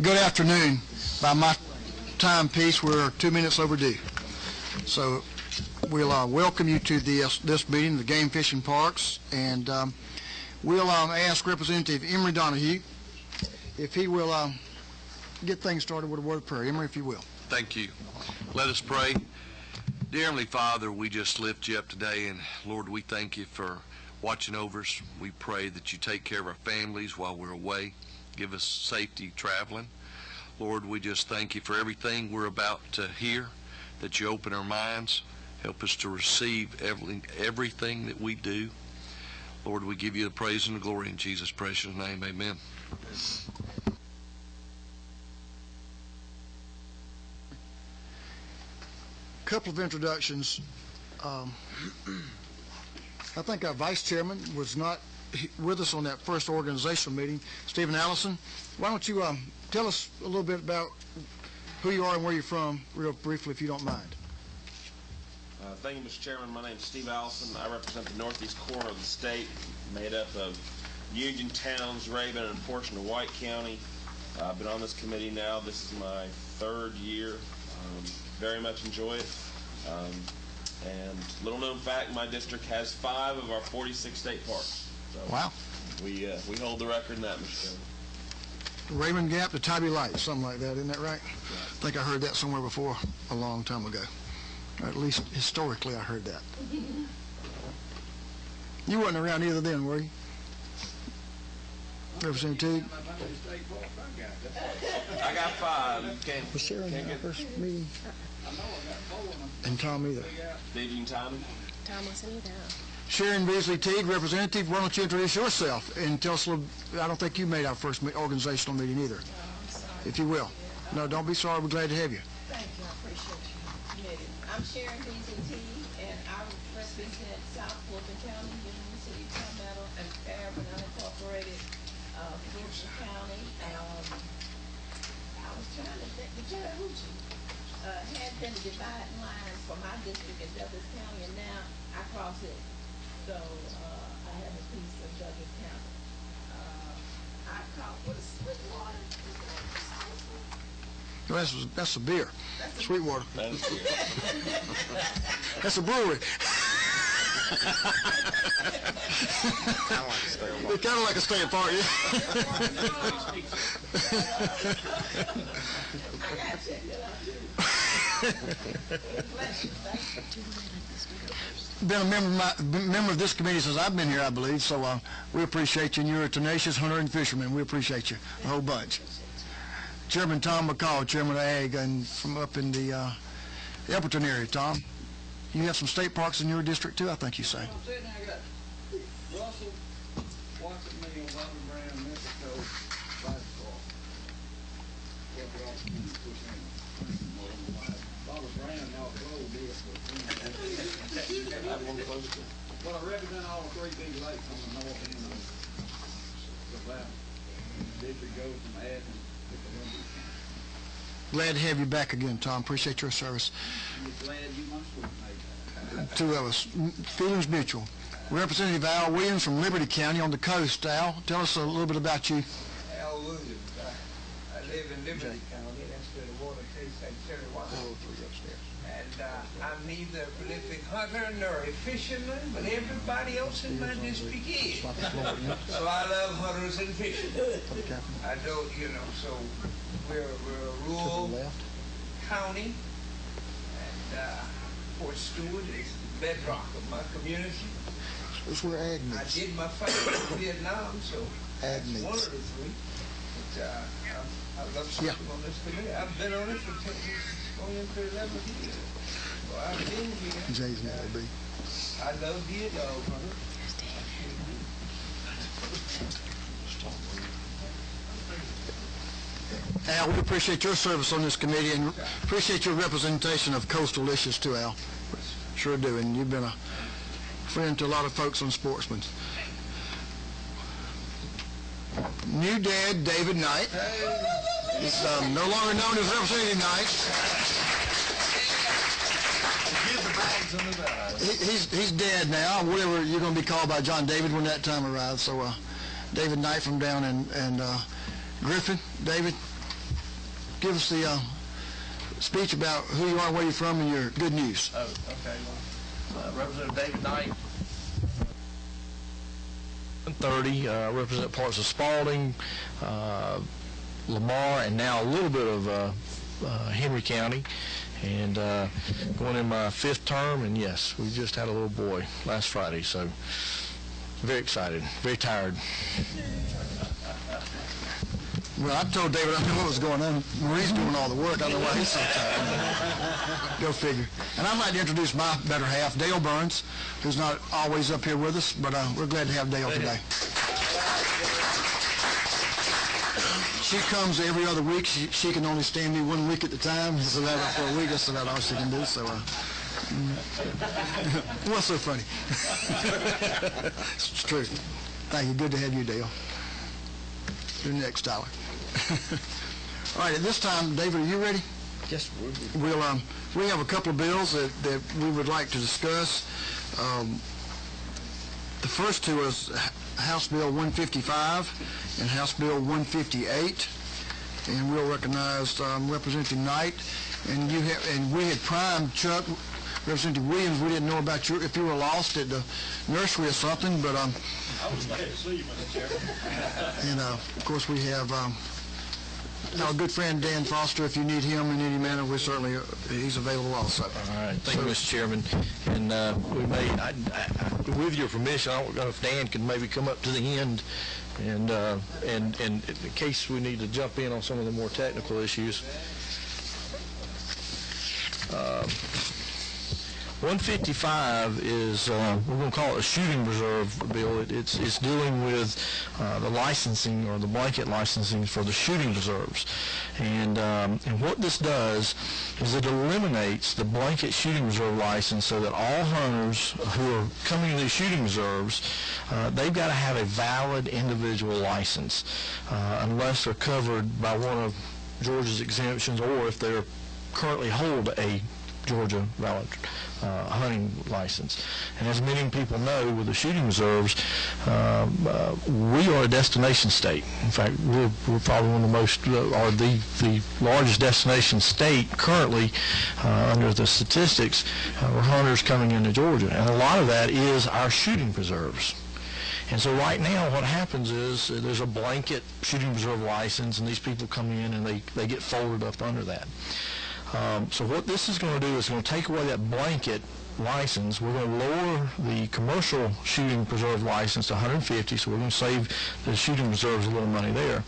Good afternoon. By my timepiece, we're 2 minutes overdue. So we'll welcome you to this meeting, the Game Fishing Parks, and we'll ask Representative Emory Donahue if he will get things started with a word of prayer. Emory, if you will. Thank you. Let us pray. Dear Heavenly Father, we just lift you up today, and Lord, we thank you for watching over us. We pray that you take care of our families while we're away. Give us safety traveling. Lord, we just thank you for everything we're about to hear, that you open our minds, help us to receive everything that we do. Lord, we give you the praise and the glory in Jesus' precious name. Amen. A couple of introductions. I think our vice chairman was not with us on that first organizational meeting. Stephen Allison, why don't you tell us a little bit about who you are and where you're from, real briefly, if you don't mind. Thank you, Mr. Chairman. My name is Steve Allison. I represent the northeast corner of the state, made up of Union Towns, Raven, and a portion of White County. I've been on this committee now. This is my third year. Very much enjoy it. And little known fact, my district has 5 of our 46 state parks. So wow. We hold the record in that, Mr. Chairman. Raymond Gap to Tybee Light, something like that, isn't that right? I think I heard that somewhere before a long time ago. Or at least historically I heard that. You wasn't around either then, were you? Representative? I got 5. Was Sharon in our first meeting? And Tom either. Did you and Tommy? Tom wasn't either. Sharon Beasley Teague, Representative, why don't you introduce yourself and tell us a little. I don't think you made our first organizational meeting either. If you will. No, don't be sorry. We're glad to have you. Thank you. I appreciate you. I'm Sharon Beasley Teague, and I represent South Fulton County, Union City, Palmetto, and Fairburn Unincorporated, Wilson County. I was trying to think, the Chattahoochee had been dividing lines for my district in Douglas County, and now I cross it. So I have a piece of Douglas County. I caught what is Sweetwater. That's a beer. That's Sweetwater. That's beer. That's a brewery. It's kind of like a state park, yeah. Been a member of this committee since I've been here, I believe, so we appreciate you, and you're a tenacious hunter and fisherman. We appreciate you, a whole bunch. Chairman Tom McCall, Chairman of Ag, and from up in the Elberton area. Tom, you have some state parks in your district too, I think you say. I got Russell, Watson, Bobby Brown, Mexico, Bicycle. Bobby Brown now closed this. Well, I represent all 3 big lakes on the north end of the valley. The district goes from Athens to Columbia. Glad to have you back again, Tom. Appreciate your service. You're glad you must have made that. 2 of us. Feelings mutual. Representative Al Williams from Liberty County on the coast. Al, tell us a little bit about you. Al Williams. I live in Liberty County. That's where the water tastes like cherry water. And I'm neither a prolific hunter nor a fisherman, but everybody else in my district is. So I love hunters and fishermen. I don't, so we're a rural county, and Fort Stewart is the bedrock of my community. That's where ag I meets. did my fight in Vietnam, so Ag that's one meets. of the 3. But I love serving on this committee. I've been on it for 10 years, going in for 11 years. So I've been here. Jay's not to be. I love the dog hunter. Al, we appreciate your service on this committee and appreciate your representation of coastal issues too, Al. Sure do, and you've been a friend to a lot of folks on Sportsman. New dad, David Knight. He's no longer known as Representative Knight. He's dead now, whatever you're going to be called by John David when that time arrives. So David Knight from down in Griffin. David, give us the speech about who you are, where you're from, and your good news. Oh, okay. Well, Representative David Knight, 30, represent parts of Spalding, Lamar, and now a little bit of Henry County, and going in my 5th term, and yes, we just had a little boy last Friday, so very excited, very tired. Well, I told David I knew what was going on. Marie's doing all the work. I don't know why he's so tired. Go figure. And I'd like to introduce my better half, Dale Burns, who's not always up here with us, but we're glad to have Dale today. She comes every other week. She can only stand me 1 week at a time. So that for a week, that's about all she can do. So, what's so funny? It's true. Thank you. Good to have you, Dale. You're next, Tyler. All right, at this time, David, are you ready? Yes, we have a couple of bills that we would like to discuss. The first two is House Bill 155 and House Bill 158, and we'll recognize Representative Knight. And we had primed Chuck, Representative Williams. We didn't know about if you were lost at the nursery or something, but I was glad to see you, Mr. Chairman. and of course we have our good friend Dan Foster. If you need him in any manner, we certainly he's available also. All right, thank you, Mr. Chairman. And we may, with your permission, I don't know if Dan can maybe come up to the end, and in case we need to jump in on some of the more technical issues. 155 is, we're going to call it a shooting reserve bill. It's dealing with the licensing or the blanket licensing for the shooting reserves. And what this does is it eliminates the blanket shooting reserve license so that all hunters who are coming to these shooting reserves, they've got to have a valid individual license unless they're covered by one of Georgia's exemptions, or if they're currently hold a Georgia valid hunting license. And as many people know, with the shooting reserves, we are a destination state. In fact, we're probably one of the most, or the largest destination state currently under the statistics for hunters coming into Georgia. And a lot of that is our shooting preserves. And so right now what happens is there's a blanket shooting reserve license, and these people come in and they get folded up under that. So what this is going to do is going to take away that blanket license. We're going to lower the commercial shooting preserve license to 150, so we're going to save the shooting reserves a little money there.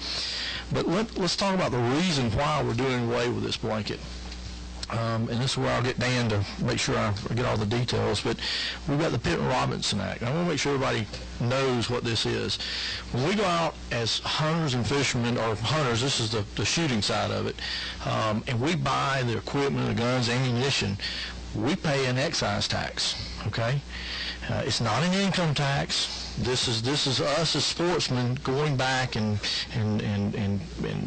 But let's talk about the reason why we're doing away with this blanket. And this is where I'll get Dan to make sure I get all the details. But we've got the Pitt-Robinson Act. I want to make sure everybody knows what this is. When we go out as hunters and fishermen, or hunters, this is the shooting side of it, and we buy the equipment, the guns, ammunition, we pay an excise tax, okay? It's not an income tax. This is us as sportsmen going back, and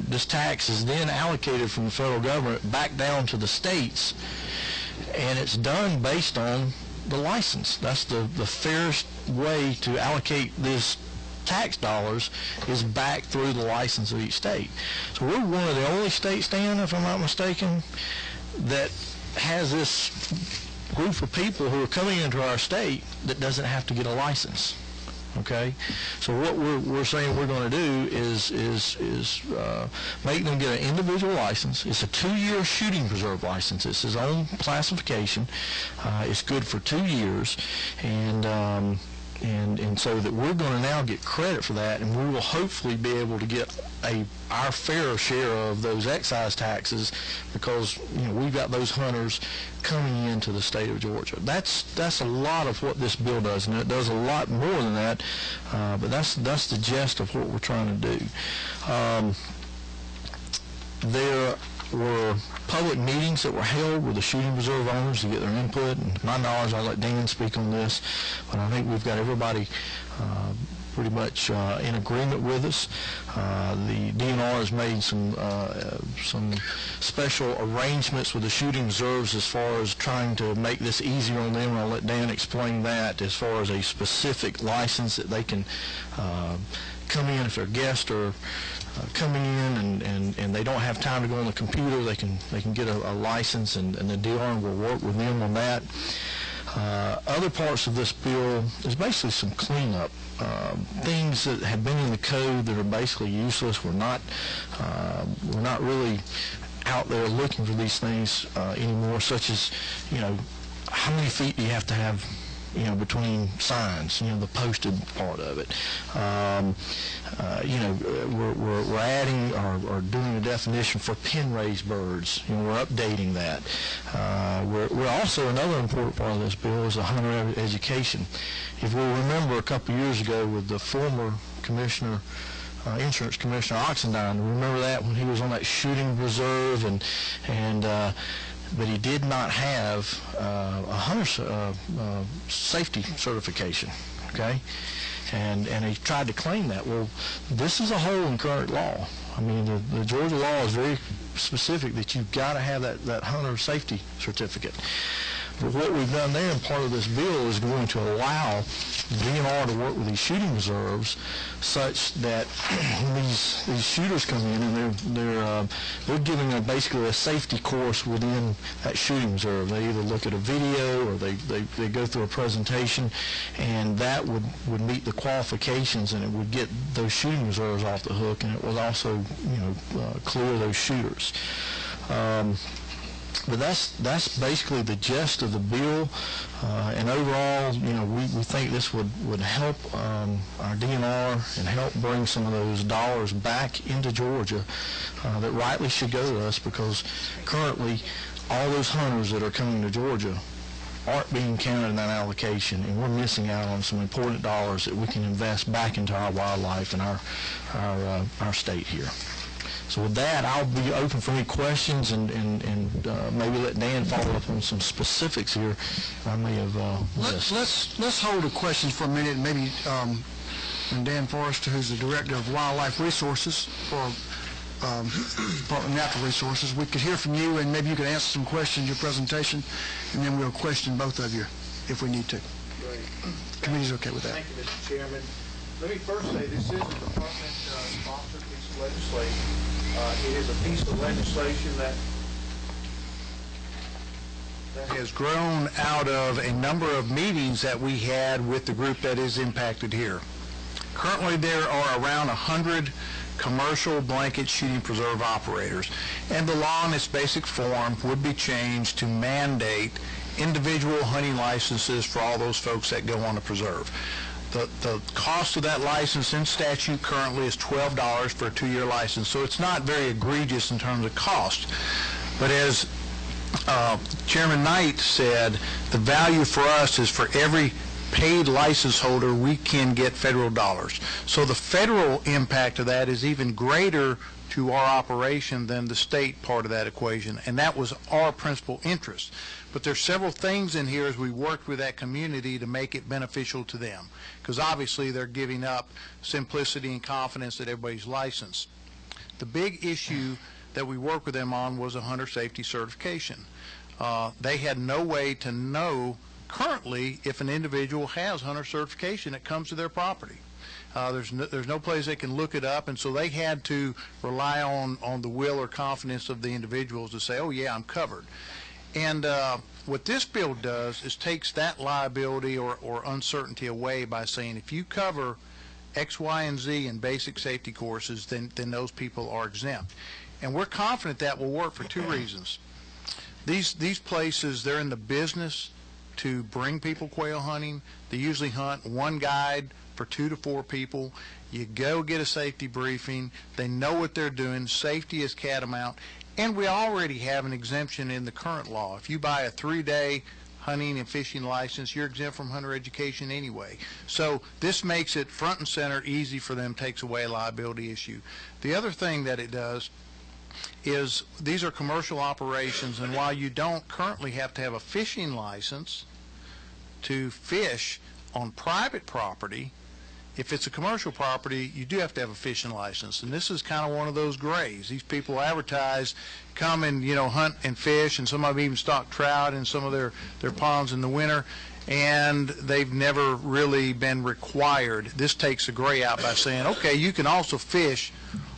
this tax is then allocated from the federal government back down to the states, and it's done based on the license. That's the fairest way to allocate this tax dollars, is back through the license of each state. So we're one of the only states, Dan, if I'm not mistaken, that has this group of people who are coming into our state that doesn't have to get a license. Okay, so what we're saying we're going to do is make them get an individual license. It's a 2-year shooting preserve license. It's his own classification. It's good for 2 years, and so that we're going to now get credit for that, and we will hopefully be able to get our fair share of those excise taxes, because we've got those hunters coming into the state of Georgia. That's a lot of what this bill does, and it does a lot more than that, but that's the gist of what we're trying to do. There were public meetings that were held with the shooting reserve owners to get their input, and to my knowledge, I'll let Dan speak on this, but I think we've got everybody pretty much in agreement with us. The DNR has made some special arrangements with the shooting reserves as far as trying to make this easier on them, and I'll let Dan explain that, as far as a specific license that they can come in if their guests are coming in and they don't have time to go on the computer. They can get a license, and the DNR will work with them on that. Other parts of this bill is basically some cleanup. Things that have been in the code that are basically useless. We're not really out there looking for these things anymore, such as, how many feet do you have to have, between signs, the posted part of it. We're adding or doing a definition for pen-raised birds. We're updating that. We're also, another important part of this bill is the hunter education. If we remember a couple years ago with the former commissioner, Insurance Commissioner Oxendine, remember that when he was on that shooting reserve, but he did not have a hunter safety certification, okay? And he tried to claim that. Well, this is a hole in current law. I mean, the Georgia law is very specific that you've got to have that hunter safety certificate. But what we've done there, and part of this bill, is going to allow DNR to work with these shooting reserves such that when these shooters come in and they're giving basically a safety course within that shooting reserve. They either look at a video or they go through a presentation, and that would meet the qualifications, and it would get those shooting reserves off the hook, and it would also clear those shooters. But that's basically the gist of the bill, and overall, we think this would help our DNR and help bring some of those dollars back into Georgia that rightly should go to us, because currently all those hunters that are coming to Georgia aren't being counted in that allocation, and we're missing out on some important dollars that we can invest back into our wildlife and our state here. So with that, I'll be open for any questions, and maybe let Dan follow up on some specifics here I may have missed. Let's hold the questions for a minute, and maybe and Dan Forrester, who's the Director of Wildlife Resources for Department of Natural Resources, we could hear from you, and maybe you could answer some questions in your presentation, and then we'll question both of you if we need to. Great. Committee's okay with that. Thank you, Mr. Chairman. Let me first say this is a department-sponsored piece of legislation. It is a piece of legislation that has grown out of a number of meetings that we had with the group that is impacted here. Currently, there are around 100 commercial blanket shooting preserve operators, and the law in its basic form would be changed to mandate individual hunting licenses for all those folks that go on a preserve. The cost of that license in statute currently is $12 for a 2-year license, so it's not very egregious in terms of cost. But as Chairman Knight said, the value for us is for every paid license holder we can get federal dollars. So the federal impact of that is even greater to our operation than the state part of that equation, and that was our principal interest. But there's several things in here as we worked with that community to make it beneficial to them, because obviously they're giving up simplicity and confidence that everybody's licensed. The big issue that we worked with them on was a hunter safety certification. They had no way to know currently if an individual has hunter certification that comes to their property. There's no place they can look it up, and so they had to rely on the will or confidence of the individuals to say, oh yeah, I'm covered. And what this bill does is takes that liability or uncertainty away by saying if you cover X, Y, and Z in basic safety courses, then those people are exempt. And we're confident that will work for 2 reasons. These places, they're in the business to bring people quail hunting. They usually hunt one guide for 2 to 4 people. You go get a safety briefing. They know what they're doing. Safety is catamount. And we already have an exemption in the current law. If you buy a 3-day hunting and fishing license, you're exempt from hunter education anyway. So this makes it front and center, easy for them, takes away a liability issue. The other thing that it does is these are commercial operations, and while you don't currently have to have a fishing license to fish on private property, if it's a commercial property, you do have to have a fishing license, and this is kind of one of those grays. These people advertise, come and, hunt and fish, and some of them even stock trout in some of their ponds in the winter, and they've never really been required. This takes the gray out by saying, okay, you can also fish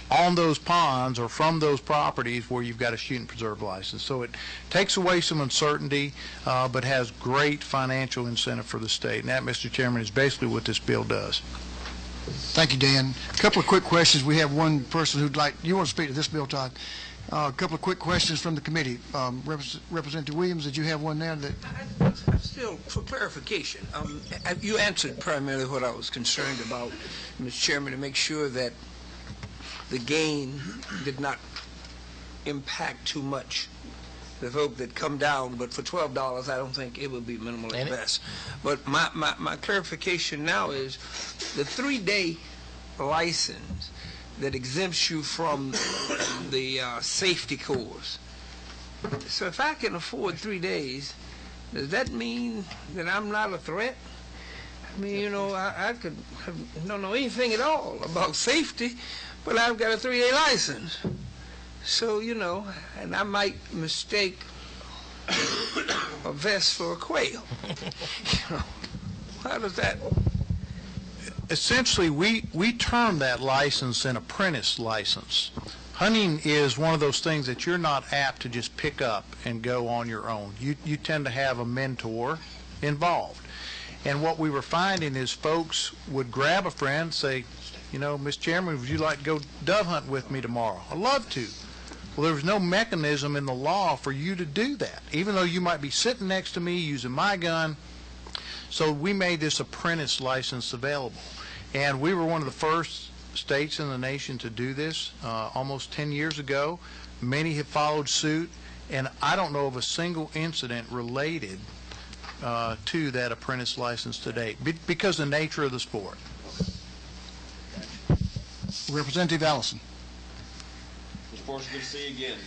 on those ponds or from those properties where you've got a shooting preserve license. So it takes away some uncertainty, but has great financial incentive for the state. And that, Mr. Chairman, is basically what this bill does. Thank you, Dan. A couple of quick questions. We have one person who'd like, you want to speak to this bill, Todd? A couple of quick questions from the committee. Representative Williams, did you have one there? I'm still, for clarification, you answered primarily what I was concerned about, Mr. Chairman, to make sure that the gain did not impact too much the folk that come down, but for $12, I don't think it would be minimal at best. But my clarification now is the 3-day license that exempts you from the safety course. So if I can afford 3 days, does that mean that I'm not a threat? I mean, I could don't know anything at all about safety, but I've got a 3-day license. So, and I might mistake a vest for a quail. How does that? Essentially, we term that license an apprentice license. Hunting is one of those things that you're not apt to just pick up and go on your own. You tend to have a mentor involved. And what we were finding is folks would grab a friend, say, Mr. Chairman, would you like to go dove hunt with me tomorrow? I'd love to. Well, there was no mechanism in the law for you to do that, even though you might be sitting next to me using my gun. So we made this apprentice license available. And we were one of the first states in the nation to do this almost 10 years ago. Many have followed suit, and I don't know of a single incident related to that apprentice license to date because of the nature of the sport. Representative Allison. Mr. Forrest, good to see you again.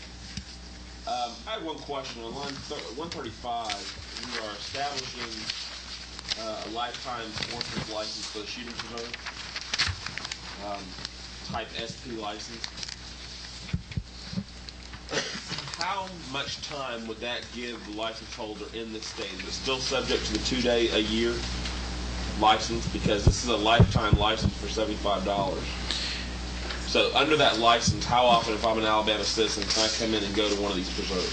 I have one question. On line 135, you are establishing a lifetime sportsman's license for the shooting preserve, type SP license. How much time would that give the license holder in this state? Is it still subject to the 2-day-a-year license? Because this is a lifetime license for $75. So under that license, how often, if I'm an Alabama citizen, can I come in and go to one of these preserves?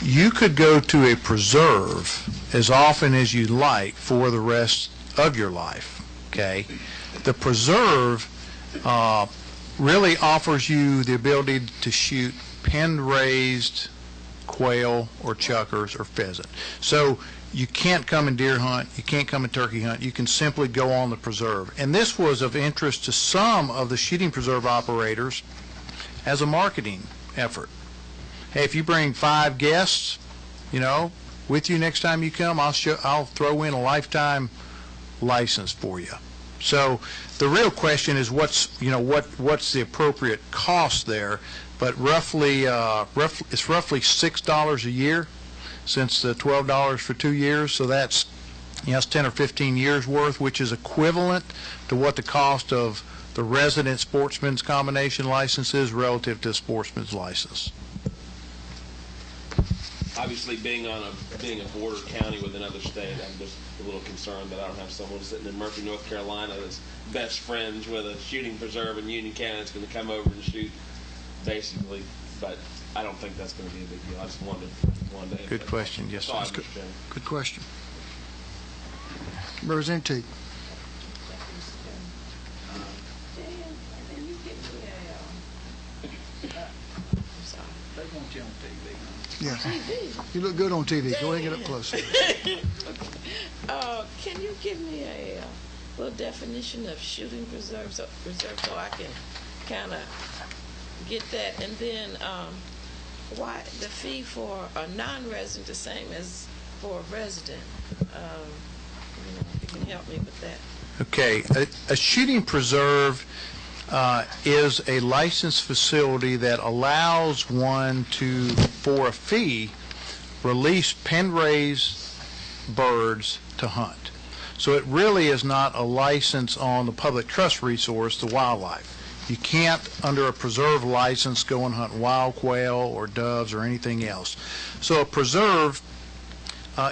You could go to a preserve as often as you like for the rest of your life, okay? The preserve really offers you the ability to shoot pen-raised quail or chuckers or pheasant. So you can't come and deer hunt, you can't come and turkey hunt, you can simply go on the preserve. And this was of interest to some of the shooting preserve operators as a marketing effort. Hey, if you bring 5 guests, with you next time you come, I'll throw in a lifetime license for you. So the real question is what's the appropriate cost there, but it's roughly $6 a year since the $12 for 2 years, so that's 10 or 15 years worth, which is equivalent to what the cost of the resident sportsman's combination license is relative to a sportsman's license. Obviously, being a border county with another state, I'm just a little concerned that I don't have someone sitting in Murphy, North Carolina that's best friends with a shooting preserve in Union County that's going to come over and shoot, basically. But I don't think that's going to be a big deal. I just wanted to. Good question. Yes, sir. Good question. Representative Teague. Yeah. You look good on TV. Go ahead and get up closer. Can you give me a little definition of shooting preserve so I can kind of get that? And then why the fee for a non-resident the same as for a resident? If you can help me with that. Okay. A shooting preserve is a licensed facility that allows one to, for a fee, release pen-raised birds to hunt. So it really is not a license on the public trust resource, the wildlife. You can't, under a preserve license, go and hunt wild quail or doves or anything else. So a preserve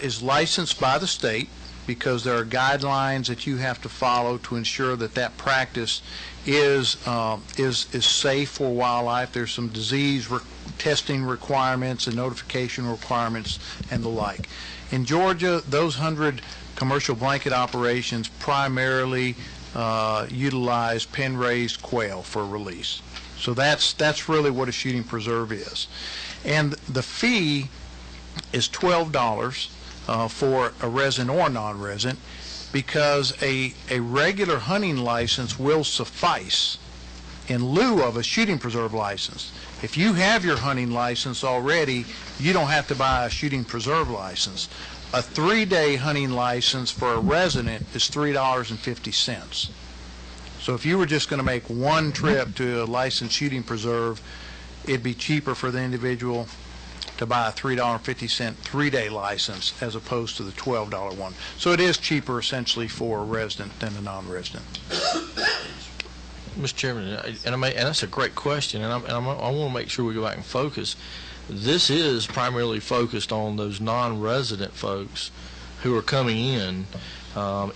is licensed by the state because there are guidelines that you have to follow to ensure that that practice is safe for wildlife. There's some disease testing requirements and notification requirements and the like. In Georgia, those 100 commercial blanket operations primarily utilize pen-raised quail for release. So that's really what a shooting preserve is. And the fee is $12 for a resident or non-resident, because a regular hunting license will suffice in lieu of a shooting preserve license. If you have your hunting license already, you don't have to buy a shooting preserve license. A 3-day hunting license for a resident is $3.50. So if you were just going to make one trip to a licensed shooting preserve, it'd be cheaper for the individual to buy a $3.50 3-day license as opposed to the $12 one. So it is cheaper essentially for a resident than a non-resident. Mr. Chairman, and that's a great question, and I want to make sure we go back and focus. This is primarily focused on those non-resident folks who are coming in.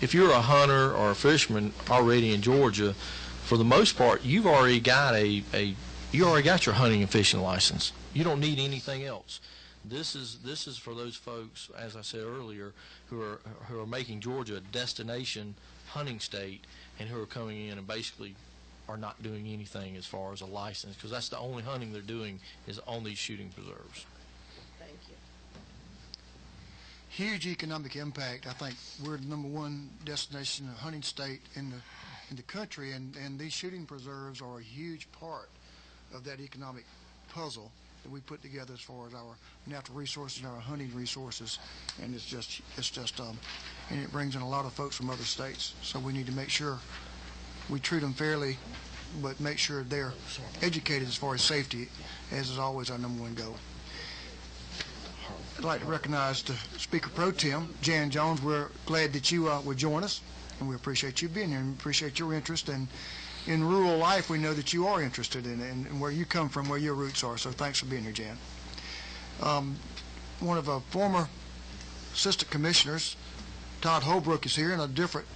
If you're a hunter or a fisherman already in Georgia, for the most part, you've already got your hunting and fishing license. You don't need anything else. This is for those folks, as I said earlier, who are making Georgia a destination hunting state and who are coming in and basically are not doing anything as far as a license, because that's the only hunting they're doing is on these shooting preserves. Thank you. Huge economic impact. I think we're the #1 destination hunting state in the country, and these shooting preserves are a huge part of that economic puzzle that we put together as far as our natural resources and our hunting resources. And it's just and it brings in a lot of folks from other states. So we need to make sure we treat them fairly, but make sure they're educated as far as safety, as is always our #1 goal. I'd like to recognize the Speaker Pro Tem, Jan Jones. We're glad that you would join us, and we appreciate you being here and appreciate your interest. And in rural life, we know that you are interested in it and where you come from, where your roots are. So thanks for being here, Jan. One of our former assistant commissioners, Todd Holbrook, is here in a different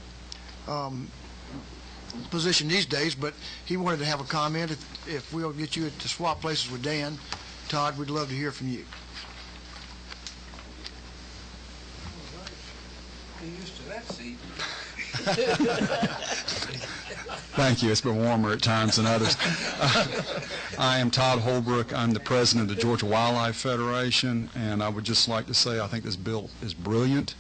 position these days, but he wanted to have a comment. If we'll get you to swap places with Dan, Todd, we'd love to hear from you. Get used to that seat. Thank you. It's been warmer at times than others. I am Todd Holbrook. I'm the president of the Georgia Wildlife Federation, and I would just like to say I think this bill is brilliant.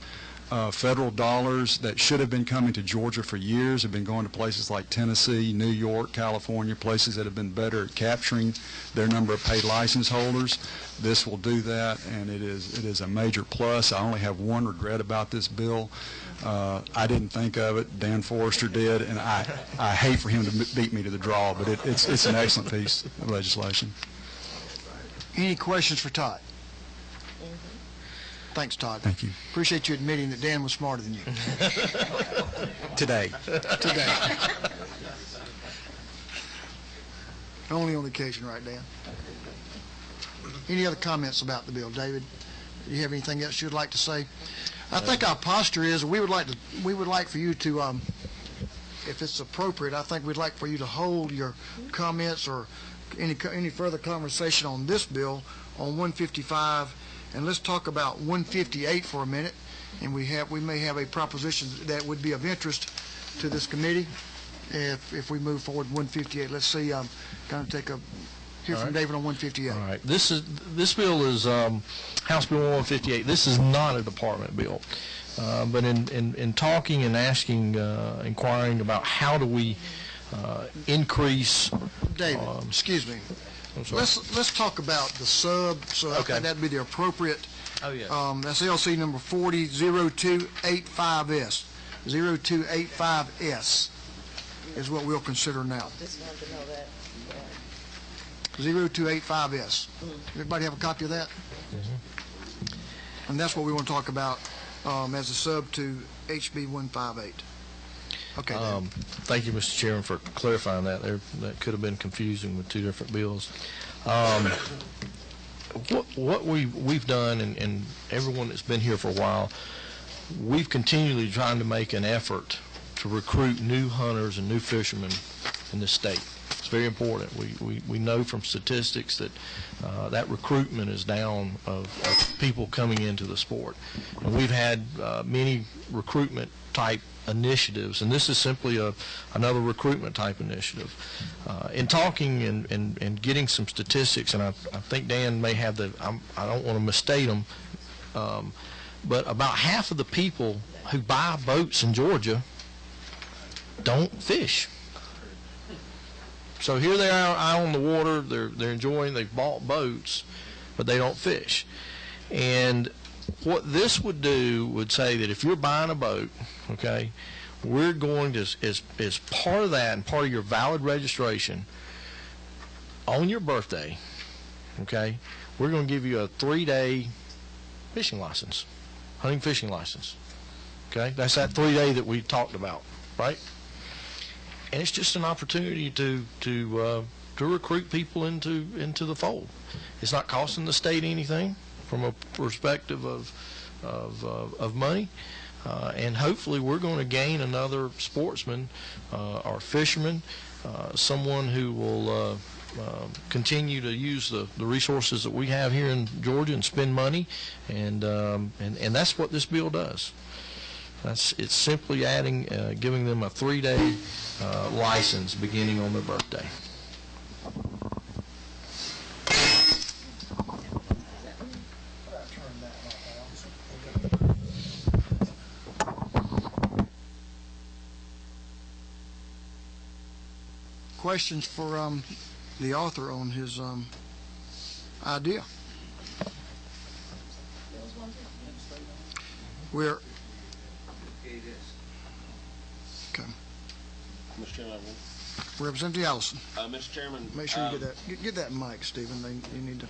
Federal dollars that should have been coming to Georgia for years have been going to places like Tennessee, New York, California, places that have been better at capturing their number of paid license holders. This will do that, and it is a major plus. I only have one regret about this bill. I didn't think of it. Dan Forrester did, and I hate for him to beat me to the draw, but it's an excellent piece of legislation. Any questions for Todd? Thanks, Todd. Thank you. Appreciate you admitting that Dan was smarter than you. Today. Only on occasion, right, Dan? Any other comments about the bill? David, do you have anything else you'd like to say? I think our posture is we would like for you to, if it's appropriate, I think we'd like for you to hold your comments or any further conversation on this bill on 155. And let's talk about 158 for a minute, and we may have a proposition that would be of interest to this committee if we move forward 158. Let's see, kind of hear from David on 158. All right. This bill is House Bill 158. This is not a department bill, but in talking and asking, inquiring about how do we increase. David, excuse me. Let's talk about the sub. So I think that'd be the appropriate. Oh yeah. That's LC number 400285S. 0285S is what we'll consider now. Just wanted to know that. 0285S. Everybody have a copy of that? And that's what we want to talk about as a sub to HB 158. Okay, Dan. Thank you, Mr. Chairman, for clarifying that. That could have been confusing with two different bills. What we've done, and everyone that's been here for a while, we've continually trying to make an effort to recruit new hunters and new fishermen in this state. It's very important. We know from statistics that that recruitment is down of people coming into the sport. And we've had many recruitment type initiatives, and this is simply another recruitment type initiative. In talking and getting some statistics, and I think Dan may have I don't want to misstate them, but about half of the people who buy boats in Georgia don't fish. So here they are out on the water, they're enjoying, they've bought boats, but they don't fish. And what this would do would say that if you're buying a boat, okay, we're going to, as part of that and part of your valid registration, on your birthday, okay, we're going to give you a 3-day fishing license, hunting fishing license. Okay, that's that 3-day that we talked about, right? And it's just an opportunity to recruit people into the fold. It's not costing the state anything from a perspective of money, and hopefully we're going to gain another sportsman or fisherman, someone who will continue to use the resources that we have here in Georgia and spend money, and that's what this bill does. It's simply giving them a 3-day license beginning on their birthday. Questions for the author on his idea? We're okay. Mr. Chairman, Representative Allison. Mr. Chairman. Make sure you get that mic, Stephen. You need to.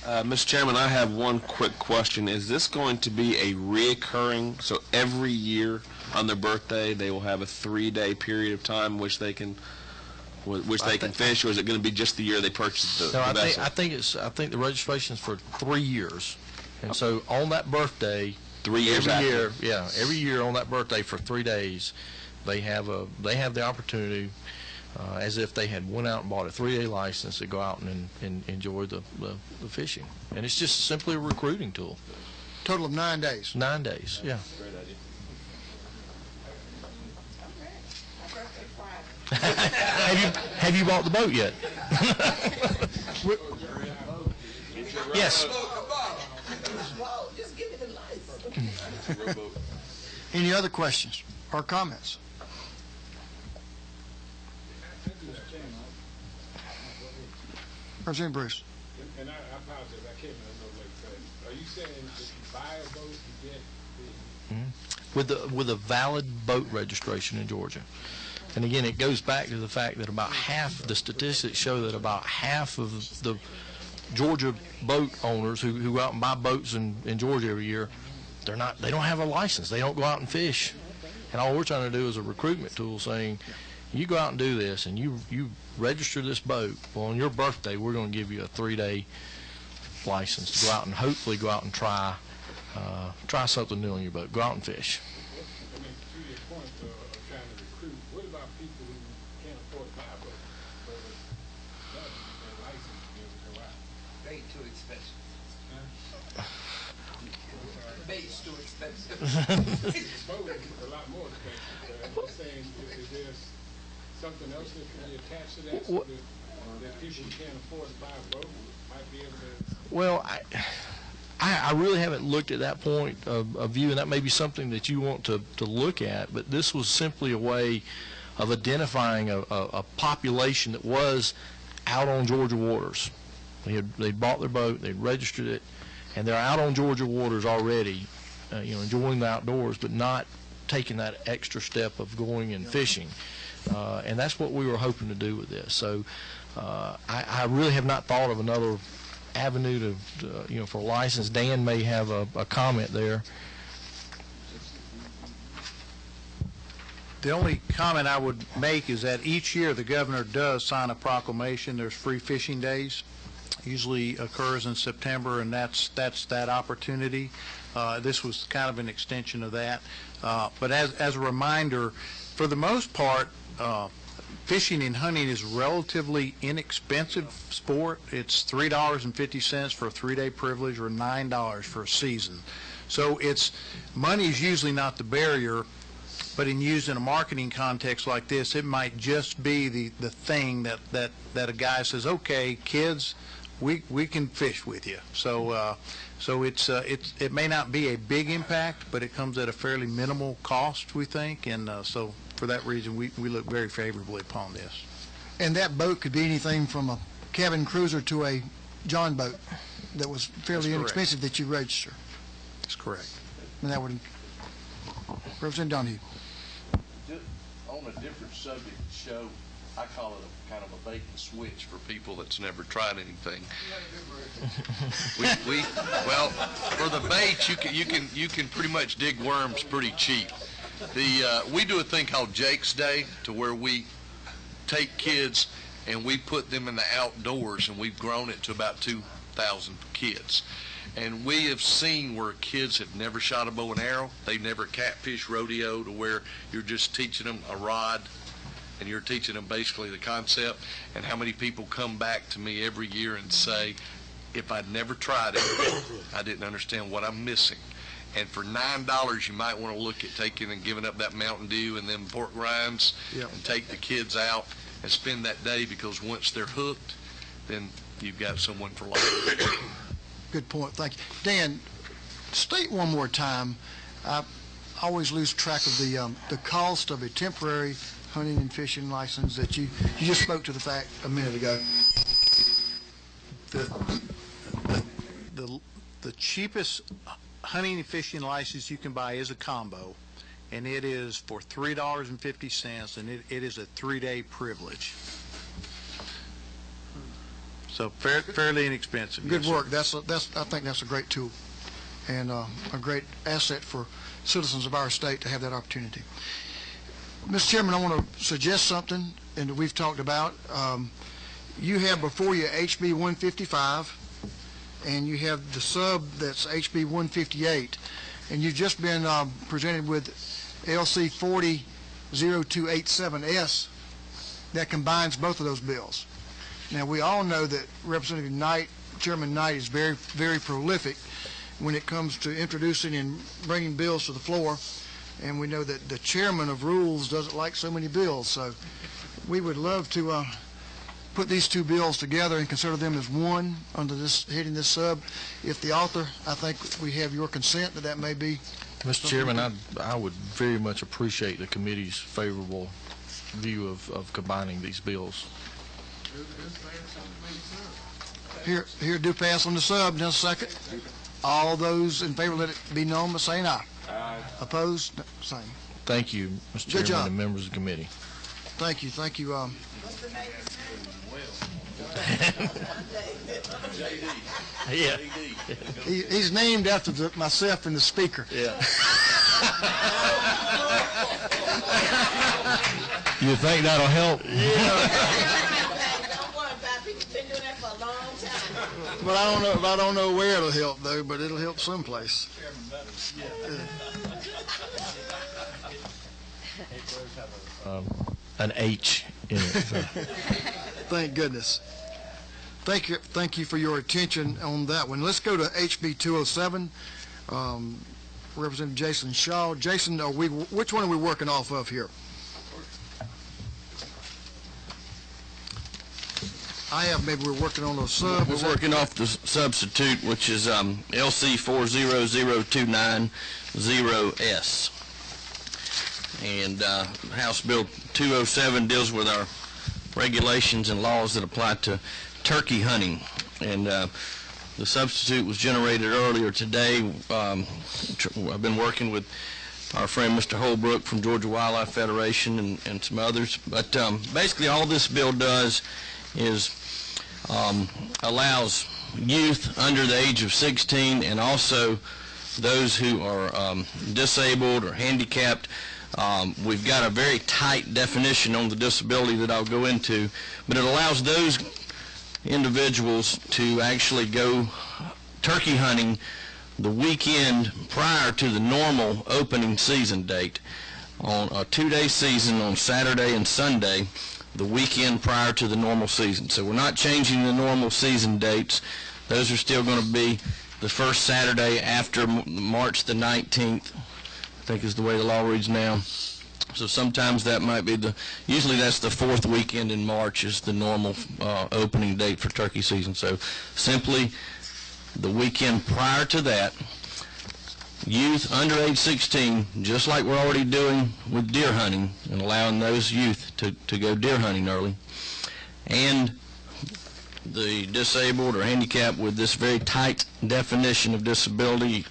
Mr. Chairman, I have one quick question. Is this going to be a reoccurring, so every year on their birthday they will have a 3-day period of time in which they can fish, or is it going to be just the year they purchased the vessel? I think the registration is for 3 years, and so on that birthday, 3 years every year on that birthday for 3 days, they have the opportunity, as if they had went out and bought a 3-day license, to go out and enjoy the fishing, and it's just simply a recruiting tool. Total of 9 days. 9 days, yeah. Great idea. Have you bought the boat yet? Yes. Just give me the license. Any other questions or comments? Representative Bruce. And I apologize, I can't remember what it said. Are you saying if you buy a boat, you get the... With a valid boat registration in Georgia. And again, it goes back to the fact that about half, the statistics show that about half of the Georgia boat owners who go out and buy boats in Georgia every year, they don't have a license. They don't go out and fish. And all we're trying to do is a recruitment tool saying, you go out and do this, and you register this boat. Well, on your birthday, we're going to give you a 3-day license to go out and hopefully go out and try something new on your boat. Go out and fish. I mean, to your point of trying to recruit, what about people who can't afford to buy a boat? So their license to be able to go out. Bait too expensive. Bait's too expensive. The boat is a lot more expensive. I'm saying, is there something else that can be attached to that so that people who can't afford to buy a boat might be able to... Well, I really haven't looked at that point of view, and that may be something that you want to look at, but this was simply a way of identifying a population that was out on Georgia waters. They'd bought their boat, they'd registered it, and they're out on Georgia waters already, enjoying the outdoors, but not taking that extra step of going and fishing. And that's what we were hoping to do with this. So I really have not thought of another avenue to, for a license. Dan may have a comment there. The only comment I would make is that each year the governor does sign a proclamation. There's free fishing days. Usually occurs in September, and that's that opportunity. This was kind of an extension of that. But as a reminder, for the most part, fishing and hunting is relatively inexpensive sport. It's $3.50 for a 3-day privilege or $9 for a season. So money is usually not the barrier, but used in a marketing context like this, it might just be the thing that a guy says, okay, kids, we can fish with you. So it may not be a big impact, but it comes at a fairly minimal cost, we think, and so for that reason we look very favorably upon this. And that boat could be anything from a cabin cruiser to a John boat that was fairly inexpensive that you register. That's correct. And that would Representative Donahue. Just on a different subject, show, I call it a kind of a bait and switch for people that's never tried anything. Well, for the bait, you can pretty much dig worms pretty cheap. We do a thing called Jake's Day, to where we take kids and we put them in the outdoors, and we've grown it to about 2,000 kids. And we have seen where kids have never shot a bow and arrow. They've never catfish rodeo, to where you're just teaching them a rod and you're teaching them basically the concept. And how many people come back to me every year and say, if I'd never tried it, I didn't understand what I'm missing. And for $9, you might want to look at taking and giving up that Mountain Dew and them pork rinds, and take the kids out and spend that day, because once they're hooked, then you've got someone for life. Good point. Thank you. Dan, state one more time. I always lose track of the cost of a temporary hunting and fishing license that you just spoke to the fact a minute ago. The cheapest hunting and fishing license you can buy is a combo, and it is for $3.50, and it is a 3-day privilege. So fairly inexpensive. Good yes, work. I think that's a great tool and a great asset for citizens of our state to have that opportunity. Mr. Chairman, I want to suggest something, and that we've talked about. You have before you HB 155, and you have the sub that's HB 158, and you've just been presented with LC 400287S that combines both of those bills. Now, we all know that Representative Knight, Chairman Knight, is very, very prolific when it comes to introducing and bringing bills to the floor, and we know that the chairman of rules doesn't like so many bills. So we would love to put these two bills together and consider them as one under this, hitting this sub. If the author, I think we have your consent that may be. Mr. Chairman, I would very much appreciate the committee's favorable view of combining these bills. Here, do pass on the sub. Just a second. All those in favor, let it be known by saying aye. Aye. Opposed? No, same. Thank you, Mr. Good Chairman job. and members of the committee. Thank you. Thank you. Yeah. He's named after myself and the speaker. Yeah. You think that'll help? Don't worry about it. You've been doing that for a long time. But I don't know where it'll help though. But it'll help someplace. An H in it. So. Thank goodness. Thank you for your attention on that one. Let's go to HB 207. Representative Jason Shaw. Jason, which one are we working off of here? I have, maybe we're working on a sub. We're working off the substitute, which is LC 400229-0S. And House Bill 207 deals with our regulations and laws that apply to turkey hunting. And the substitute was generated earlier today. I've been working with our friend Mr. Holbrook from Georgia Wildlife Federation and some others. But basically all this bill does is allows youth under the age of 16 and also those who are disabled or handicapped. We've got a very tight definition on the disability that I'll go into, but it allows those individuals to actually go turkey hunting the weekend prior to the normal opening season date on a 2-day season on Saturday and Sunday, the weekend prior to the normal season. So we're not changing the normal season dates. Those are still going to be the first Saturday after March the 19th, I think is the way the law reads now. So sometimes that might be usually that's the 4th weekend in March is the normal opening date for turkey season. So simply the weekend prior to that, youth under age 16, just like we're already doing with deer hunting and allowing those youth to go deer hunting early, and the disabled or handicapped with this very tight definition of disability.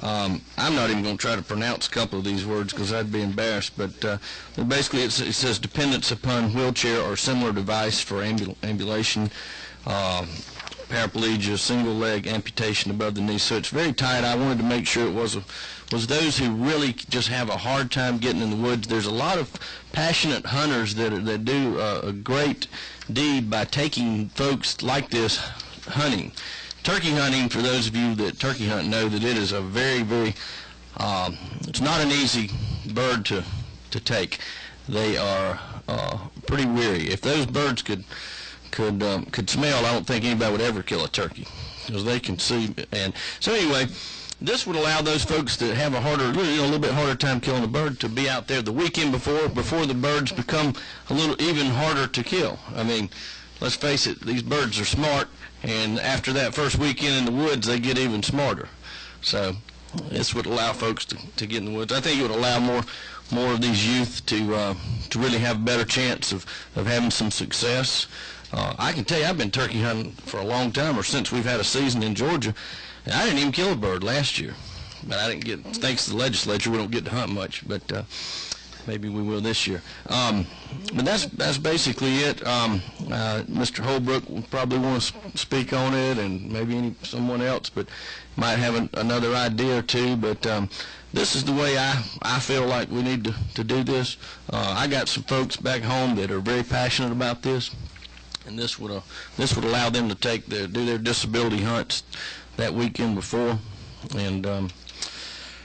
I'm not even going to try to pronounce a couple of these words because I'd be embarrassed, but basically it says dependence upon wheelchair or similar device for ambulation, paraplegia, single leg amputation above the knee. So it's very tight. I wanted to make sure it was those who really just have a hard time getting in the woods. There's a lot of passionate hunters that do a great deed by taking folks like this hunting. Turkey hunting, for those of you that turkey hunt know that it is a very, very, it's not an easy bird to take. They are pretty weary. If those birds could smell, I don't think anybody would ever kill a turkey because they can see. And so anyway, this would allow those folks that have a little bit harder time killing a bird to be out there the weekend before the birds become a little even harder to kill. I mean, let's face it, these birds are smart, and after that first weekend in the woods, they get even smarter. So this would allow folks to get in the woods. I think it would allow more of these youth to really have a better chance of having some success. I can tell you, I've been turkey hunting for a long time, or since we've had a season in Georgia, and I didn't even kill a bird last year. But I didn't get, thanks to the legislature, we don't get to hunt much, but maybe we will this year. But that's basically it. Mr. Holbrook will probably want to speak on it, and maybe someone else, but might have another idea or two. But this is the way I feel like we need to do this. I got some folks back home that are very passionate about this, and this would allow them to do their disability hunts that weekend before, and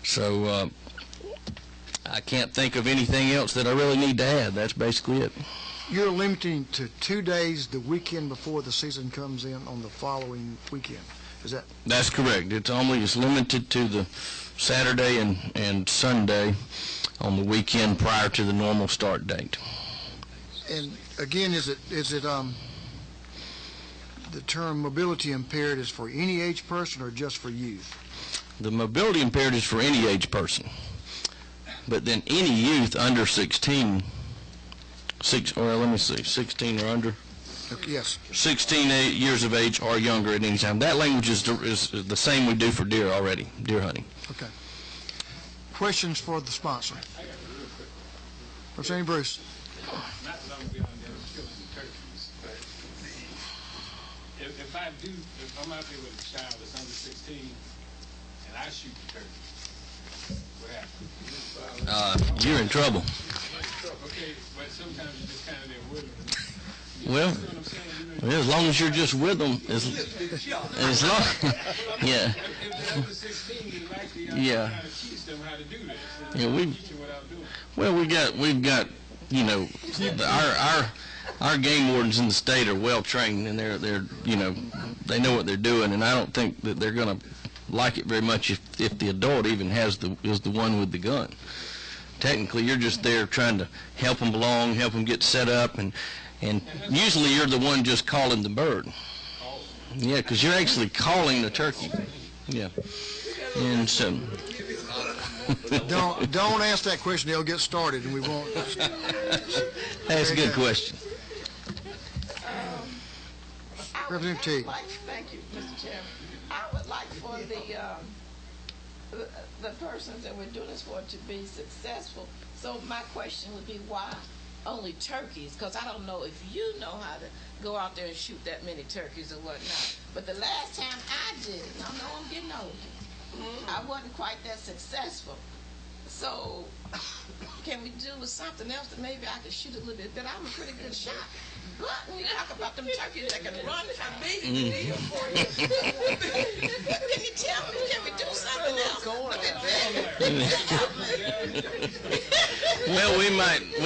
so I can't think of anything else that I really need to add. That's basically it. You're limiting to 2 days the weekend before the season comes in on the following weekend. Is that? That's correct. It's limited to the Saturday and Sunday on the weekend prior to the normal start date. And again, is it the term mobility impaired is for any age person or just for youth? The mobility impaired is for any age person, but then any youth under 16 or under. Yes. 16 years of age or younger at any time. That language is the same we do for deer already, deer hunting. Okay. Questions for the sponsor? Representative Bruce. Not that I'm beyond killing turkeys, but if I'm out there with a child that's under 16 and I shoot the turkey, what happens? You're in trouble. Okay, but sometimes you're just kind of there with them. Well, as long as you're just with them, as long, yeah. If they're under 16, you actually kind of teach them how to do this. Yeah, Teach them without doing it. well, we've got, our game wardens in the state are well trained, and they're they know what they're doing, and I don't think that they're going to like it very much if the adult even is the one with the gun. Technically, you're just there trying to help them along, help them get set up, and usually you're the one just calling the bird. Yeah, because you're actually calling the turkey. Yeah. And so. Don't ask that question. They'll get started, and we won't. That's a good question. Representative Teague. Thank you, Mr. Chairman. I would like for the persons that we're doing this for to be successful. So my question would be, why only turkeys? Because I don't know if you know how to go out there and shoot that many turkeys or whatnot. But the last time I did it, and I know I'm getting older, I wasn't quite that successful. So, can we do with something else that maybe I could shoot a little bit better? I'm a pretty good shot. But when you talk about them turkeys that can run for me, can you tell me, can we do something else? Well, we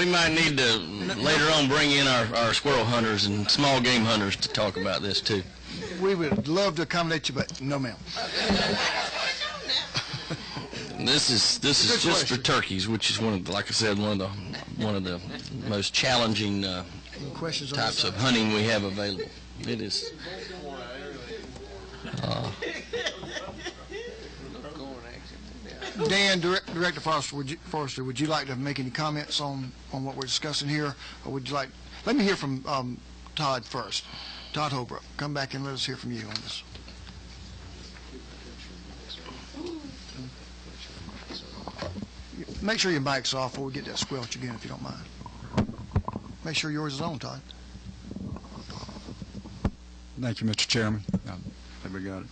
might need to later on bring in our squirrel hunters and small game hunters to talk about this too. We would love to accommodate you, but no, ma'am. This is just for turkeys, which is one of the, like I said, one of the most challenging types of hunting we have available. It is. Dan, Director Forrester, would you like to make any comments on what we're discussing here, or would you like? Let me hear from Todd first. Todd Holbrook, come back and let us hear from you on this. Make sure your mic's off before we get that squelch again, if you don't mind. Make sure yours is on, Todd. Thank you, Mr. Chairman. I think we got it.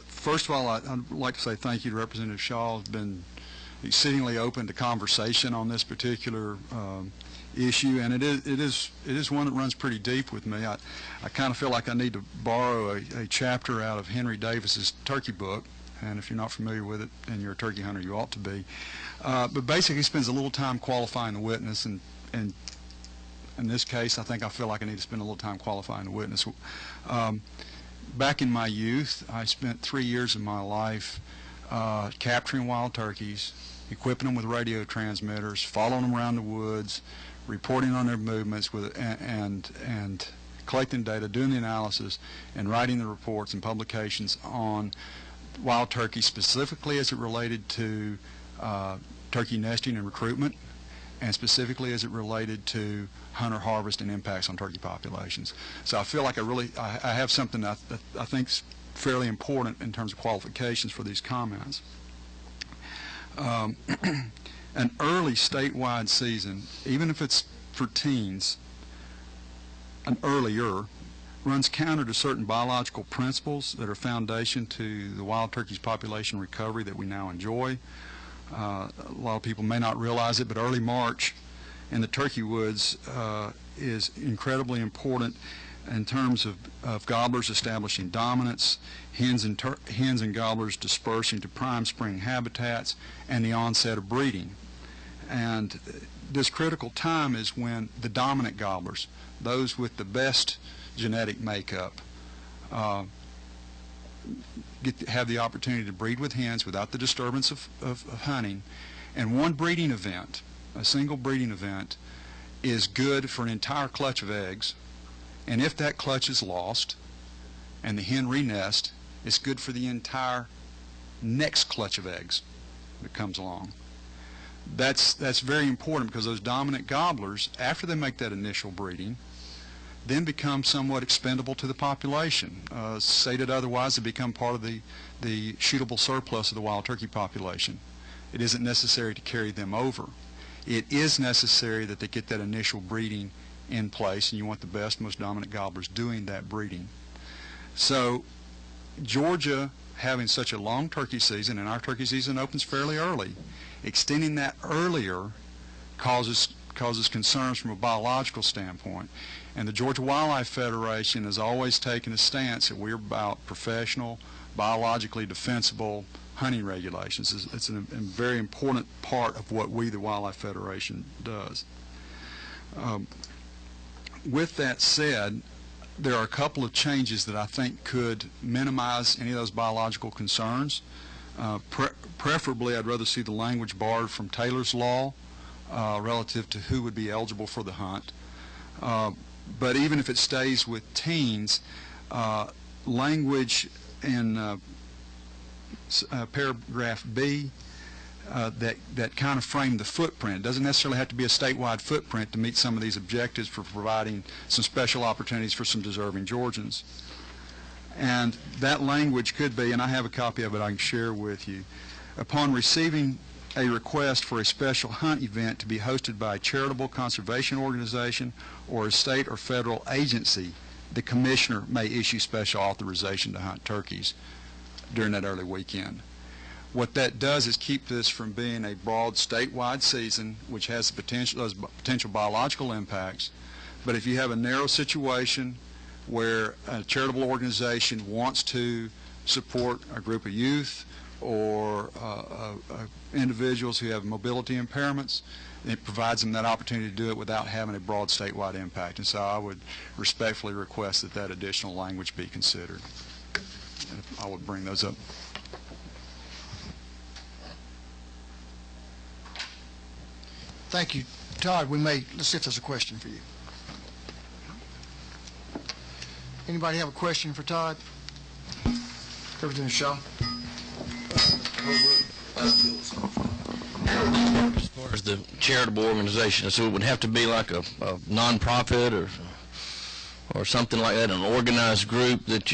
First of all, I'd like to say thank you to Representative Shaw. Has been exceedingly open to conversation on this particular issue, and it is one that runs pretty deep with me. I kind of feel like I need to borrow a chapter out of Henry Davis's turkey book. And if you're not familiar with it and you're a turkey hunter, you ought to be. But basically, he spends a little time qualifying the witness, and in this case, I feel like I need to spend a little time qualifying the witness. Back in my youth, I spent 3 years of my life capturing wild turkeys, equipping them with radio transmitters, following them around the woods, reporting on their movements, and collecting data, doing the analysis, and writing the reports and publications on wild turkey, specifically as it related to turkey nesting and recruitment, and specifically as it related to hunter harvest and impacts on turkey populations. So I feel like I have something that I think is fairly important in terms of qualifications for these comments. An early statewide season, even if it's for teens, an earlier, runs counter to certain biological principles that are foundation to the wild turkey's population recovery that we now enjoy. A lot of people may not realize it, but early March in the turkey woods is incredibly important in terms of gobblers establishing dominance, hens and gobblers dispersing to prime spring habitats, and the onset of breeding. And this critical time is when the dominant gobblers, those with the best genetic makeup, have the opportunity to breed with hens without the disturbance of hunting. And one breeding event, a single breeding event, is good for an entire clutch of eggs. And if that clutch is lost and the hen re-nest, it's good for the entire next clutch of eggs that comes along. That's very important, because those dominant gobblers, after they make that initial breeding, then become somewhat expendable to the population. Stated otherwise, they become part of the shootable surplus of the wild turkey population. It isn't necessary to carry them over. It is necessary that they get that initial breeding in place, and you want the best, most dominant gobblers doing that breeding. So Georgia, having such a long turkey season, and our turkey season opens fairly early, extending that earlier causes concerns from a biological standpoint. And the Georgia Wildlife Federation has always taken a stance that we're about professional, biologically defensible hunting regulations. It's a very important part of what we, the Wildlife Federation, does. With that said, there are a couple of changes that I think could minimize any of those biological concerns. Preferably, I'd rather see the language borrowed from Taylor's Law relative to who would be eligible for the hunt. But even if it stays with teens, language in paragraph B that kind of framed the footprint. It doesn't necessarily have to be a statewide footprint to meet some of these objectives for providing some special opportunities for some deserving Georgians. And that language could be, and I have a copy of it I can share with you, upon receiving a request for a special hunt event to be hosted by a charitable conservation organization or a state or federal agency the commissioner may issue special authorization to hunt turkeys during that early weekend. What that does is keep this from being a broad statewide season, which has those potential biological impacts. But if you have a narrow situation where a charitable organization wants to support a group of youth or individuals who have mobility impairments, it provides them that opportunity to do it without having a broad statewide impact. And so I would respectfully request that that additional language be considered. And I would bring those up. Thank you. Todd, let's see if there's a question for you. Anybody have a question for Todd? Representative Shaw. As far as the charitable organization, so it would have to be like a nonprofit or something like that, an organized group that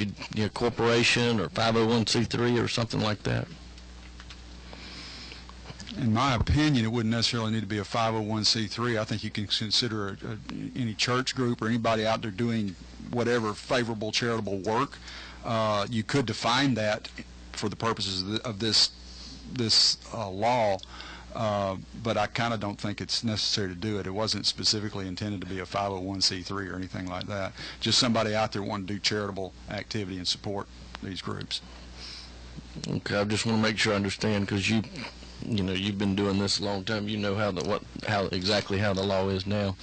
corporation or 501c3 or something like that? In my opinion, it wouldn't necessarily need to be a 501c3. I think you can consider any church group or anybody out there doing whatever favorable charitable work. You could define that for the purposes of this law, but I kind of don't think it's necessary to do it. It wasn't specifically intended to be a 501c3 or anything like that. Just somebody out there wanting to do charitable activity and support these groups. Okay, I just want to make sure I understand, because you've been doing this a long time. You know how exactly the law is now.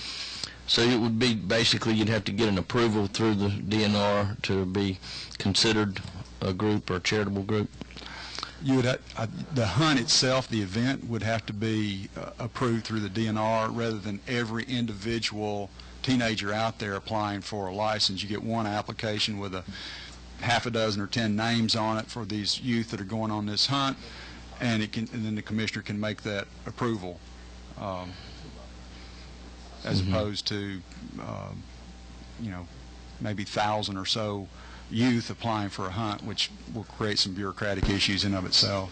So it would be basically you'd have to get an approval through the DNR to be considered a group or a charitable group. You would the hunt itself, the event, would have to be approved through the DNR rather than every individual teenager out there applying for a license. You get one application with a half a dozen or 10 names on it for these youth that are going on this hunt, and then the commissioner can make that approval, as opposed to maybe 1,000 or so youth applying for a hunt, which will create some bureaucratic issues in of itself.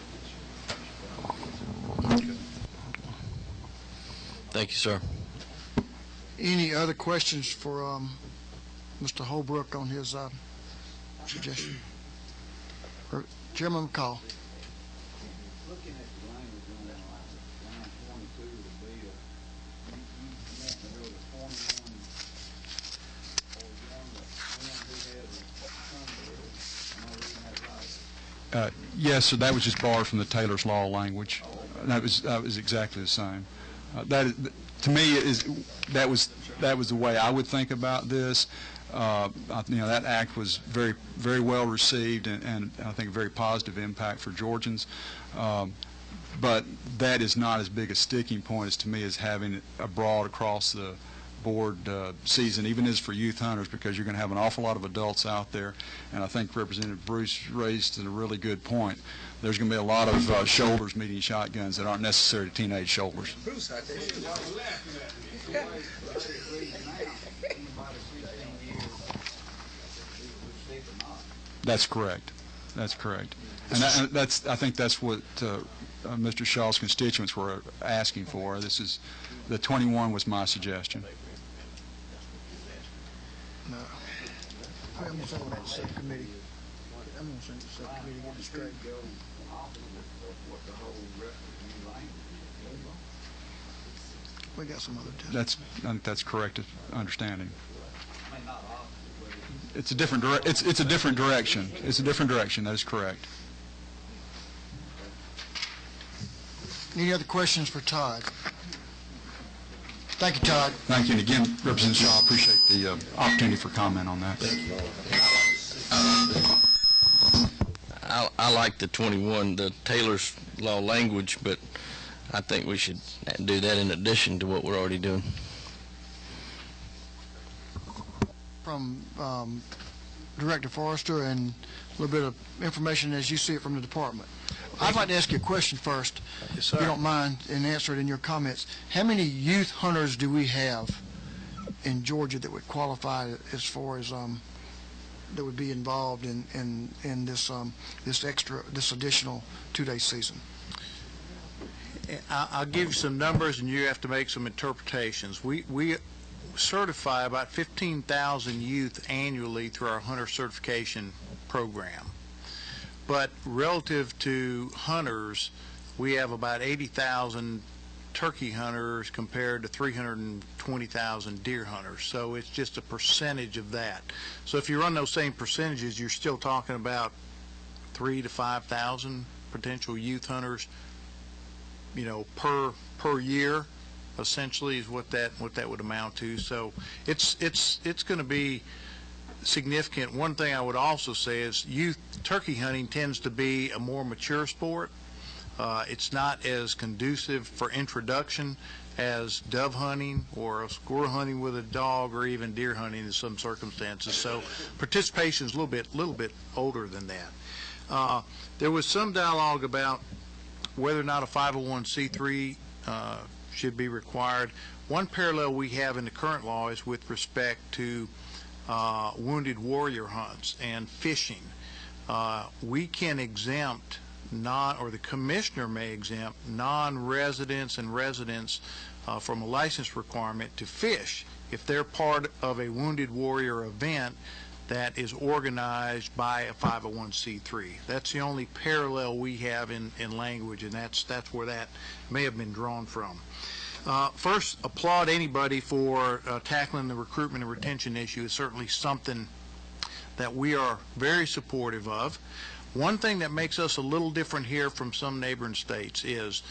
Thank you, sir. Any other questions for Mr. Holbrook on his suggestion? Chairman McCall. Looking at the language on line 22 of the bill, you want to go to 21, or you want the one who has a sunbird. Am I reading that right? Yes, sir. That was just borrowed from the Taylor's Law language. That was exactly the same. To me, that was the way I would think about this. That act was very, very well received, and I think a very positive impact for Georgians. But that is not as big a sticking point as to me as having a broad across the board season, even as for youth hunters, because you're going to have an awful lot of adults out there. And I think Representative Bruce raised a really good point. There's going to be a lot of shoulders meeting shotguns that aren't necessarily teenage shoulders. Bruce, I tell you. That's correct. That's correct. And I think that's what Mr. Shaw's constituents were asking for. The 21 was my suggestion. No. I'm going to send that to subcommittee. I'm going to send it to subcommittee to get it straight. We got some other tests. I think that's correct understanding. It's a different it's a different direction. It's a different direction. That is correct. Any other questions for Todd? Thank you, Todd. Thank you. And again, Representative Shaw, I appreciate the opportunity for comment on that. I like the 21, the Taylor's Law language, but I think we should do that in addition to what we're already doing. From Director Forrester and a little bit of information as you see it from the department. I'd like to ask you a question first, Yes, if you don't mind, and answer it in your comments. How many youth hunters do we have in Georgia that would qualify as far as that would be involved in this additional 2-day season? I'll give you some numbers, and you have to make some interpretations. We certify about 15,000 youth annually through our hunter certification program. But relative to hunters, we have about 80,000 turkey hunters compared to 320,000 deer hunters. So it's just a percentage of that. So if you run those same percentages, you're still talking about 3,000 to 5,000 potential youth hunters, per year, essentially, is what that would amount to. So it's going to be significant. One thing I would also say is youth turkey hunting tends to be a more mature sport. It's not as conducive for introduction as dove hunting or squirrel hunting with a dog or even deer hunting in some circumstances. So participation is a little bit older than that. There was some dialogue about whether or not a 501c3 should be required. One parallel we have in the current law is with respect to wounded warrior hunts and fishing. We can exempt or the commissioner may exempt non-residents and residents from a license requirement to fish if they're part of a wounded warrior event that is organized by a 501c3. That's the only parallel we have in language, and that's where that may have been drawn from. First, applaud anybody for tackling the recruitment and retention issue. Is certainly something that we are very supportive of. One thing that makes us a little different here from some neighboring states is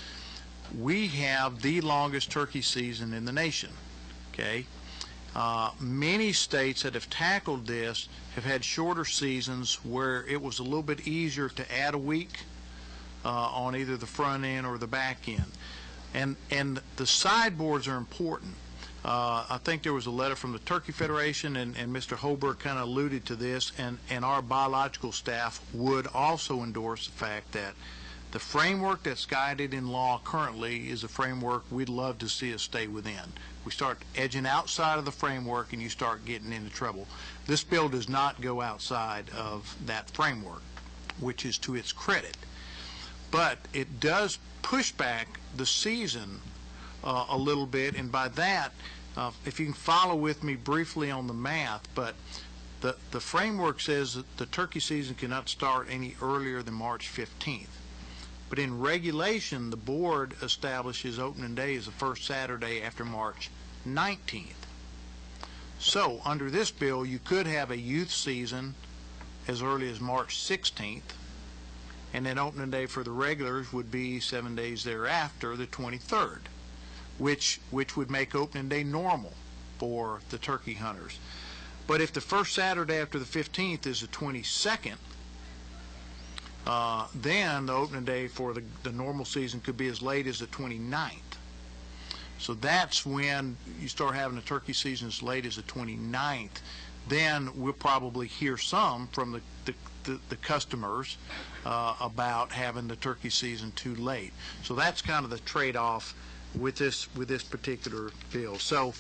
we have the longest turkey season in the nation. Okay, many states that have tackled this have had shorter seasons where it was a little bit easier to add a week on either the front end or the back end. And the sideboards are important. I think there was a letter from the Turkey Federation, and Mr. Holbrook kind of alluded to this, and our biological staff would also endorse the fact that the framework that's guided in law currently is a framework we'd love to see us stay within. We start edging outside of the framework and you start getting into trouble. This bill does not go outside of that framework, which is to its credit. But it does push back the season a little bit, and by that, if you can follow with me briefly on the math, but the framework says that the turkey season cannot start any earlier than March 15th. But in regulation, the board establishes opening day as the first Saturday after March 19th. So under this bill, you could have a youth season as early as March 16th, and then opening day for the regulars would be 7 days thereafter, the 23rd, which would make opening day normal for the turkey hunters. But if the first Saturday after the 15th is the 22nd, then the opening day for the normal season could be as late as the 29th. So that's when you start having a turkey season as late as the 29th. Then we'll probably hear some from the customers about having the turkey season too late. So that's kind of the trade-off with this particular bill. So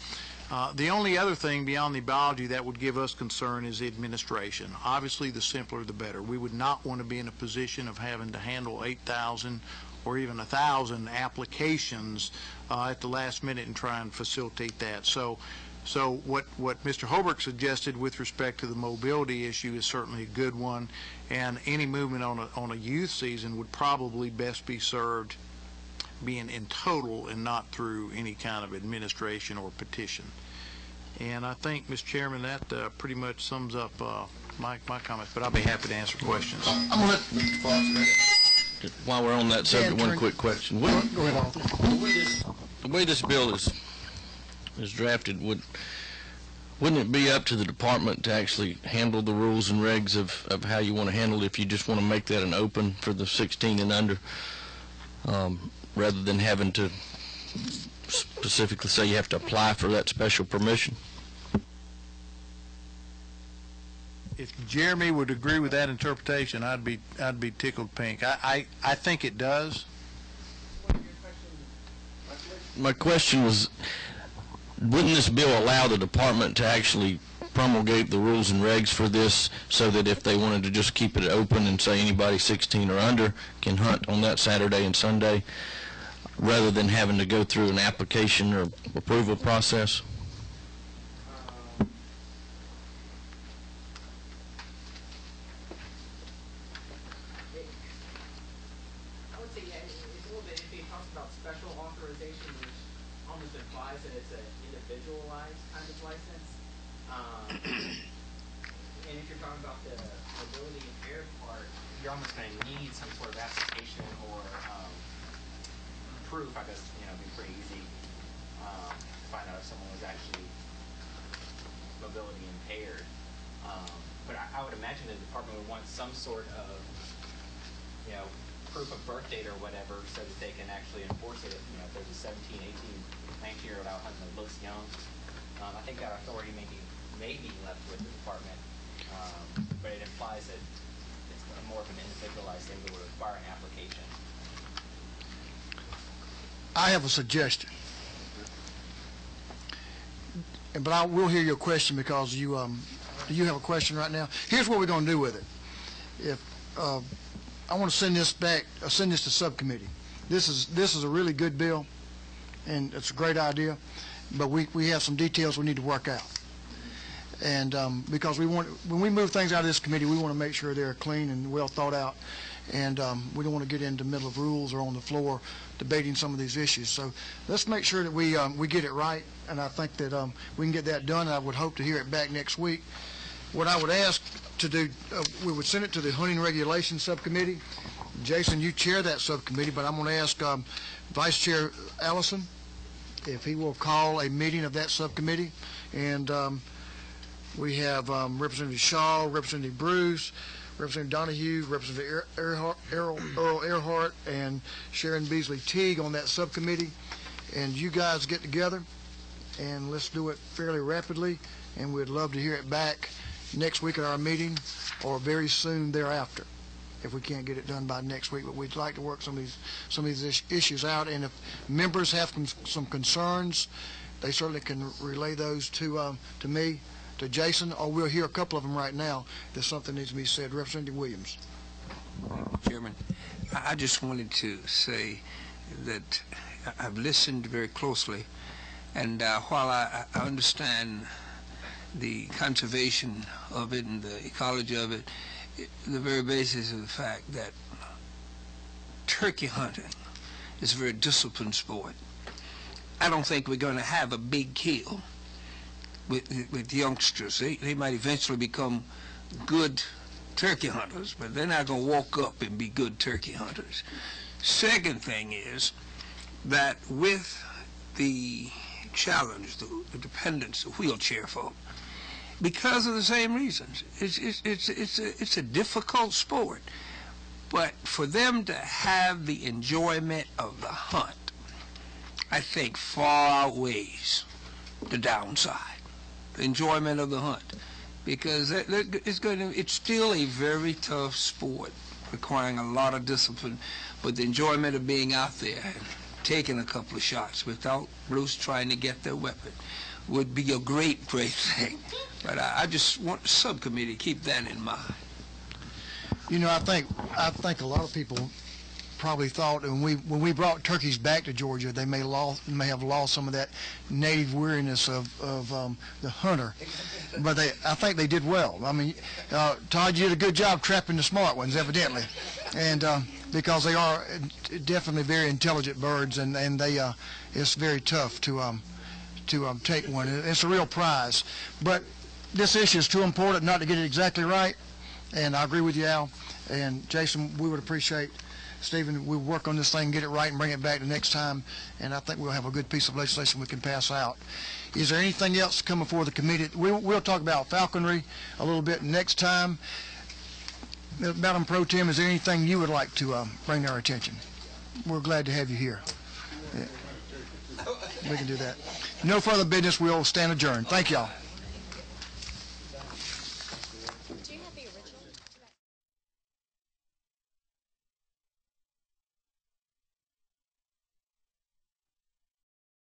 the only other thing beyond the biology that would give us concern is the administration. Obviously, the simpler the better. We would not want to be in a position of having to handle 8,000 or even 1,000 applications at the last minute and try and facilitate that. So what Mr. Holbrook suggested with respect to the mobility issue is certainly a good one, and any movement on a youth season would probably best be served being in total and not through any kind of administration or petition. And I think, Mr. Chairman, that pretty much sums up my comments, but I'll be happy to answer questions. I'm going to let, while we're on that subject, one quick question. Go ahead, Arthur. The way this bill is drafted, wouldn't it be up to the department to actually handle the rules and regs of how you want to handle it if you just want to make that an open for the 16 and under, rather than having to specifically say you have to apply for that special permission? If Jeremy would agree with that interpretation, I'd be tickled pink. I think it does. My question was, wouldn't this bill allow the department to actually promulgate the rules and regs for this so that if they wanted to just keep it open and say anybody 16 or under can hunt on that Saturday and Sunday, rather than having to go through an application or approval process? about special authorization, which almost implies that it's an individualized kind of license. And if you're talking about the mobility impaired part, you're almost going to need some sort of attestation or proof. I guess, it'd be pretty easy to find out if someone was actually mobility impaired. But I would imagine the department would want some sort of, proof of birth date or whatever so that they can actually enforce it. If there's a 17, 18, 19-year-old out hunting that looks young, I think that authority may be left with the department, but it implies that it's more of an individualized thing that would require an application. I have a suggestion, but I will hear your question because you have a question right now. Here's what we're going to do with it. If I want to send this back, send this to subcommittee. This is a really good bill, and it's a great idea, but we have some details we need to work out. And because when we move things out of this committee, we want to make sure they're clean and well thought out, and we don't want to get into the middle of rules or on the floor debating some of these issues. So let's make sure that we get it right, and I think that we can get that done. I would hope to hear it back next week. What I would ask to do, we would send it to the Hunting Regulations Subcommittee. Jason, you chair that subcommittee, but I'm going to ask Vice Chair Allison if he will call a meeting of that subcommittee. And we have Representative Shaw, Representative Bruce, Representative Donahue, Representative Earl Earhart, and Sharon Beasley Teague on that subcommittee. And you guys get together, and let's do it fairly rapidly, and we'd love to hear it back next week at our meeting or very soon thereafter if we can't get it done by next week. But we'd like to work some of these issues out, and if members have some concerns, they certainly can relay those to me, to Jason, or we'll hear a couple of them right now if something needs to be said. Representative Williams. Chairman, I just wanted to say that I've listened very closely, and while I understand the conservation of it and the ecology of it, the very basis of the fact that turkey hunting is a very disciplined sport. I don't think we're going to have a big kill with youngsters. They might eventually become good turkey hunters, but they're not going to walk up and be good turkey hunters. Second thing is that with the challenge, the dependence of wheelchair folk, because of the same reasons, it's a difficult sport, but for them to have the enjoyment of the hunt, I think far outweighs the downside, the enjoyment of the hunt, because it's still a very tough sport requiring a lot of discipline, but the enjoyment of being out there and taking a couple of shots without Bruce trying to get their weapon would be a great thing. But I just want the subcommittee to keep that in mind. I think a lot of people probably thought when we brought turkeys back to Georgia, they may have lost some of that native weariness of the hunter, but I think they did well. I mean, Todd, you did a good job trapping the smart ones, evidently, and because they are definitely very intelligent birds, and it's very tough to take one. It's a real prize, but this issue is too important not to get it exactly right, and I agree with you, Al. And Jason, we would appreciate, Stephen, we'll work on this thing, get it right, and bring it back the next time, and I think we'll have a good piece of legislation we can pass out. Is there anything else coming before the committee? We'll talk about falconry a little bit next time. Madam Pro Tem, is there anything you would like to bring to our attention? We're glad to have you here. Yeah. We can do that. No further business. We'll stand adjourned. Thank y'all.